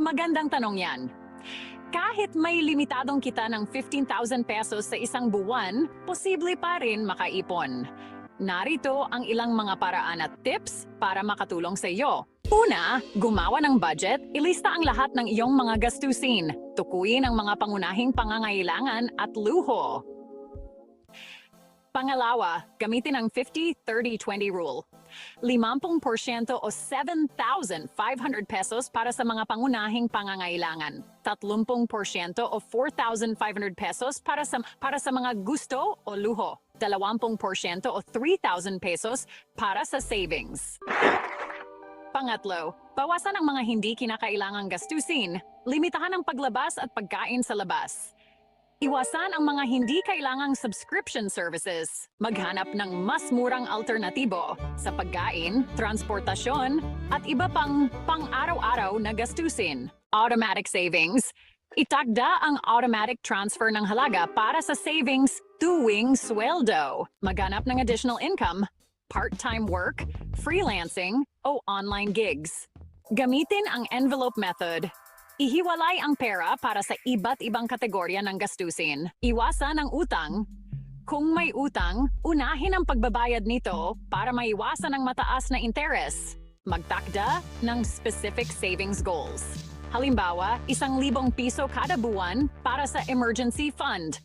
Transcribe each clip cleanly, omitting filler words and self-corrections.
Magandang tanong yan. Kahit may limitadong kita ng 15,000 pesos sa isang buwan, posible pa rin makaipon. Narito ang ilang mga paraan at tips para makatulong sa iyo. Una, gumawa ng budget, ilista ang lahat ng iyong mga gastusin. Tukuyin ang mga pangunahing pangangailangan at luho. Pangalawa, gamitin ang 50-30-20 rule. 50% o 7,500 pesos para sa mga pangunahing pangangailangan. 30% o 4,500 pesos para sa mga gusto o luho. 20% o 3,000 pesos para sa savings. Pangatlo, bawasan ang mga hindi kinakailangang gastusin. Limitahan ang paglabas at pagkain sa labas. Iwasan ang mga hindi kailangang subscription services. Maghanap ng mas murang alternatibo sa pagkain, transportasyon, at iba pang pang-araw-araw na gastusin. Automatic savings. Itakda ang automatic transfer ng halaga para sa savings tuwing sweldo. Maghanap ng additional income, part-time work, freelancing, o online gigs. Gamitin ang envelope method. Ihiwalay ang pera para sa iba't ibang kategorya ng gastusin. Iwasan ang utang. Kung may utang, unahin ang pagbabayad nito para maiwasan ang mataas na interes. Magtakda ng specific savings goals. Halimbawa, 1,000 piso kada buwan para sa emergency fund.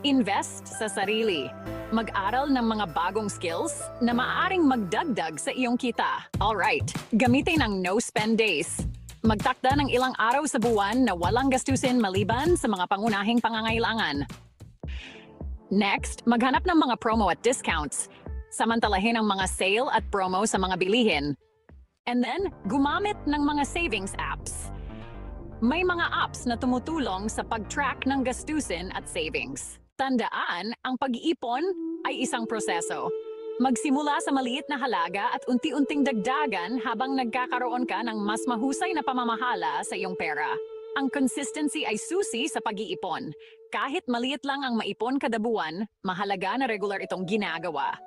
Invest sa sarili. Mag-aral ng mga bagong skills na maaaring magdagdag sa iyong kita. Alright, gamitin ang no-spend days. Magtakda ng ilang araw sa buwan na walang gastusin maliban sa mga pangunahing pangangailangan. Next, maghanap ng mga promo at discounts. Samantalahin ang mga sale at promo sa mga bilihin. And then, gumamit ng mga savings apps. May mga apps na tumutulong sa pag-track ng gastusin at savings. Tandaan, ang pag-iipon ay isang proseso. Magsimula sa maliit na halaga at unti-unting dagdagan habang nagkakaroon ka ng mas mahusay na pamamahala sa iyong pera. Ang consistency ay susi sa pag-iipon. Kahit maliit lang ang maipon kada buwan, mahalaga na regular itong ginagawa.